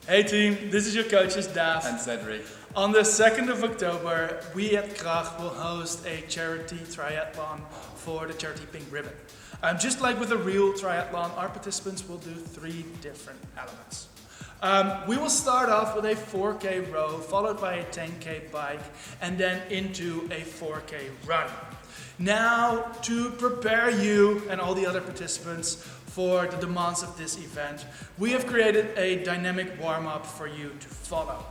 Hey team, this is your coaches Daf. And Cedric. On the 2nd of October, we at Kracht will host a charity triathlon for the charity Pink Ribbon. Just like with a real triathlon, our participants will do 3 different elements. We will start off with a 4K row, followed by a 10K bike, and then into a 4K run. Now, to prepare you and all the other participants for the demands of this event, we have created a dynamic warm-up for you to follow.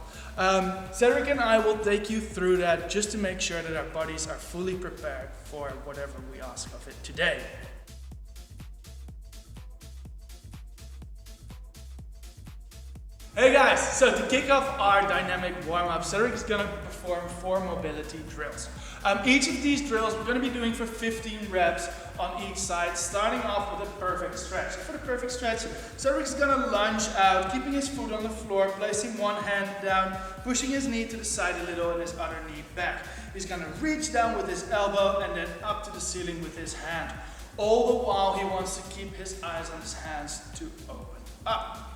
Cedric and I will take you through that just to make sure that our bodies are fully prepared for whatever we ask of it today. Hey guys, so to kick off our dynamic warm-up, Cedric is going to perform 4 mobility drills. Each of these drills we're going to be doing for 15 reps on each side, starting off with a perfect stretch. So for the perfect stretch, Cedric is going to lunge out, keeping his foot on the floor, placing one hand down, pushing his knee to the side a little and his other knee back. He's going to reach down with his elbow and then up to the ceiling with his hand. All the while he wants to keep his eyes on his hands to open up.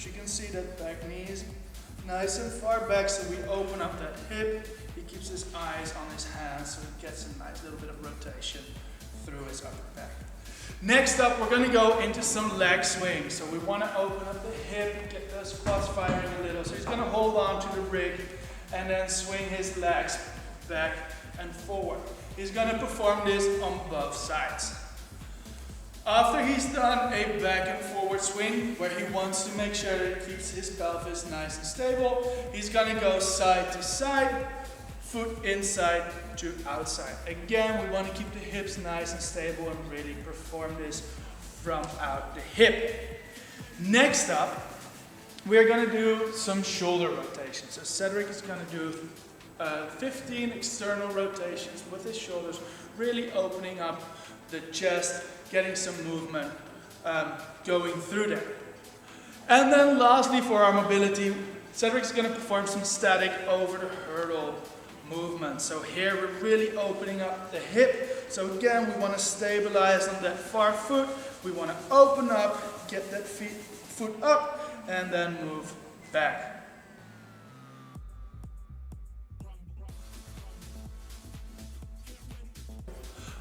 You can see that back knee is nice and far back, so we open up that hip. He keeps his eyes on his hands, so he gets a nice little bit of rotation through his upper back. Next up, we're going to go into some leg swings. So we want to open up the hip, get those quads firing a little. So he's going to hold on to the rig and then swing his legs back and forward. He's going to perform this on both sides. After he's done a back and forward swing, where he wants to make sure that he keeps his pelvis nice and stable, he's going to go side to side, foot inside to outside. Again, we want to keep the hips nice and stable and really perform this from out the hip. Next up, we're going to do some shoulder rotations. So Cedric is going to do 15 external rotations with his shoulders, really opening up the chest, getting some movement going through there. And then lastly, for our mobility, Cedric's going to perform some static over the hurdle movement. So here we're really opening up the hip. So again, we want to stabilize on that far foot. We want to open up, get that foot up, and then move back.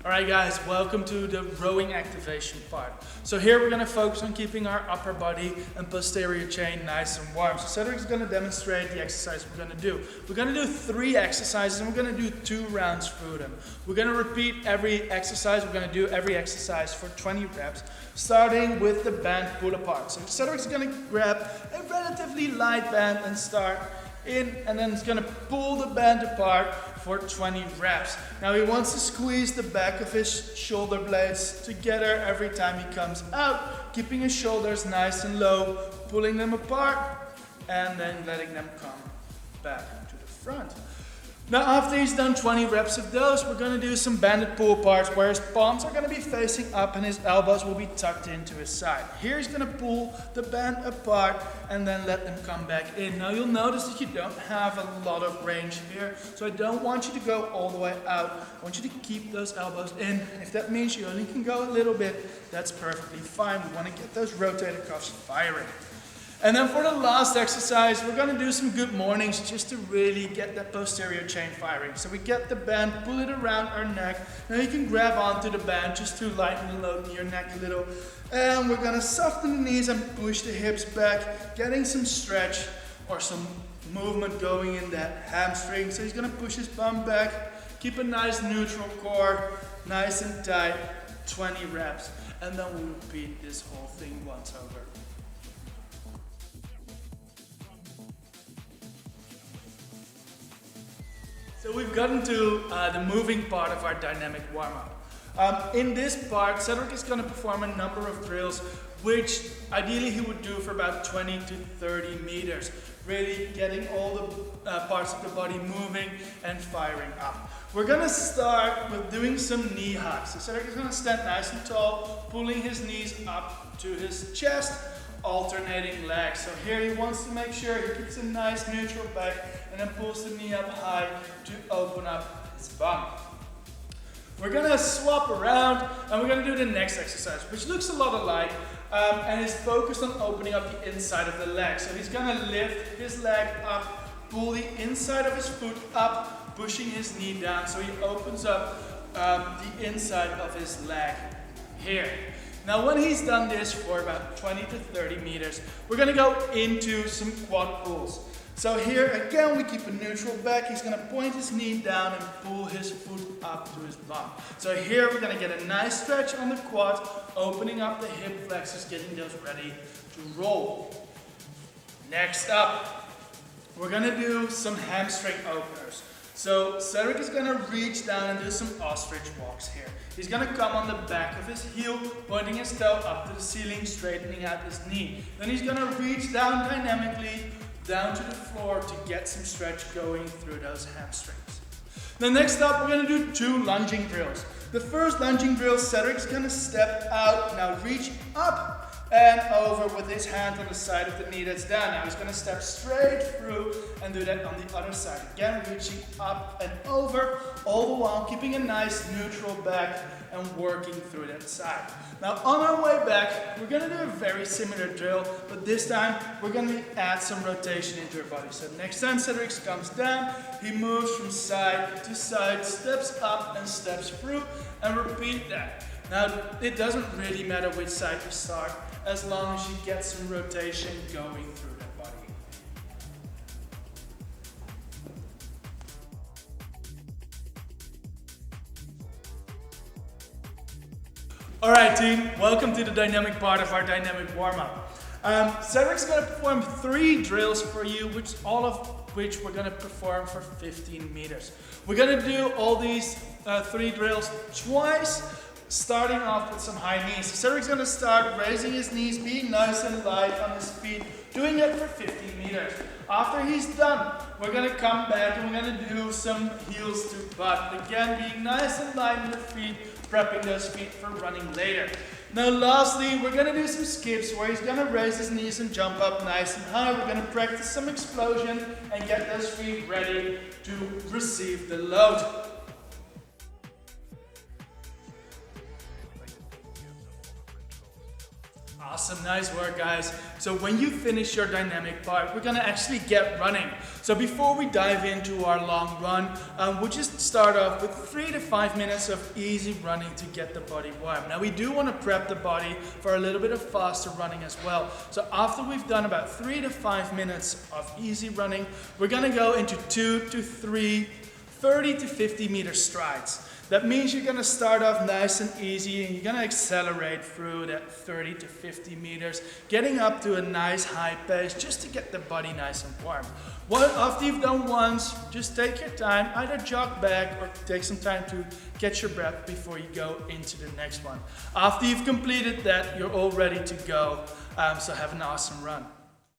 Alright guys, welcome to the rowing activation part. So here we're going to focus on keeping our upper body and posterior chain nice and warm. So Cedric's going to demonstrate the exercise we're going to do. We're going to do 3 exercises and we're going to do 2 rounds through them. We're going to repeat every exercise. We're going to do every exercise for 20 reps, starting with the band pull apart. So Cedric's going to grab a relatively light band and start in, and then it's going to pull the band apart for 20 reps. Now he wants to squeeze the back of his shoulder blades together every time he comes out, keeping his shoulders nice and low, pulling them apart, and then letting them come back to the front. Now after he's done 20 reps of those, we're going to do some banded pull aparts where his palms are going to be facing up and his elbows will be tucked into his side. Here he's going to pull the band apart and then let them come back in. Now you'll notice that you don't have a lot of range here, so I don't want you to go all the way out. I want you to keep those elbows in. If that means you only can go a little bit, that's perfectly fine. We want to get those rotator cuffs firing. And then for the last exercise, we're going to do some good mornings just to really get that posterior chain firing. So we get the band, pull it around our neck. Now you can grab onto the band just to lighten the load in your neck a little. And we're going to soften the knees and push the hips back, getting some stretch or some movement going in that hamstring. So he's going to push his bum back, keep a nice neutral core, nice and tight, 20 reps. And then we'll repeat this whole thing once over. So we've gotten to the moving part of our dynamic warm-up. In this part, Cedric is going to perform a number of drills, which ideally he would do for about 20 to 30 meters, really getting all the parts of the body moving and firing up. We're going to start with doing some knee hugs. So Cedric is going to stand nice and tall, pulling his knees up to his chest, alternating legs. So here he wants to make sure he keeps a nice neutral back and then pulls the knee up high to open up his bum. We're gonna swap around and we're gonna do the next exercise, which looks a lot alike and is focused on opening up the inside of the leg. So he's gonna lift his leg up, pull the inside of his foot up, pushing his knee down so he opens up the inside of his leg here. Now when he's done this for about 20 to 30 meters, we're gonna go into some quad pulls. So here again we keep a neutral back. He's gonna point his knee down and pull his foot up to his bum. So here we're gonna get a nice stretch on the quad, opening up the hip flexors, getting those ready to roll. Next up, we're gonna do some hamstring openers. So Cedric is gonna reach down and do some ostrich walks here. He's gonna come on the back of his heel, pointing his toe up to the ceiling, straightening out his knee. Then he's gonna reach down dynamically down to the floor to get some stretch going through those hamstrings. Then next up, we're gonna do 2 lunging drills. The first lunging drill, Cedric's gonna step out, now reach up and over with his hand on the side of the knee that's down. Now he's gonna step straight through and do that on the other side. Again, reaching up and over, all the while keeping a nice neutral back and working through that side. Now on our way back, we're gonna do a very similar drill, but this time we're gonna add some rotation into our body. So next time Cedric comes down, he moves from side to side, steps up and steps through, and repeat that. Now it doesn't really matter which side you start, as long as you get some rotation going through that body. Alright team, welcome to the dynamic part of our dynamic warm-up. Cedric's going to perform 3 drills for you, all of which we're going to perform for 15 meters. We're going to do all these 3 drills twice, starting off with some high knees. So Cedric's going to start raising his knees, being nice and light on his feet, doing it for 15 meters. After he's done, we're going to come back and we're going to do some heels to butt. Again, being nice and light on the feet, prepping those feet for running later. Now lastly, we're going to do some skips where he's going to raise his knees and jump up nice and high. We're going to practice some explosion and get those feet ready to receive the load. Awesome, nice work guys. So when you finish your dynamic part, we're gonna actually get running. So before we dive into our long run, we'll just start off with 3 to 5 minutes of easy running to get the body warm. Now we do want to prep the body for a little bit of faster running as well. So after we've done about 3 to 5 minutes of easy running, we're gonna go into 2 to 3, 30 to 50 meter strides. That means you're gonna start off nice and easy and you're gonna accelerate through that 30 to 50 meters, getting up to a nice high pace just to get the body nice and warm. After you've done once, just take your time, either jog back or take some time to catch your breath before you go into the next one. After you've completed that, you're all ready to go, so have an awesome run.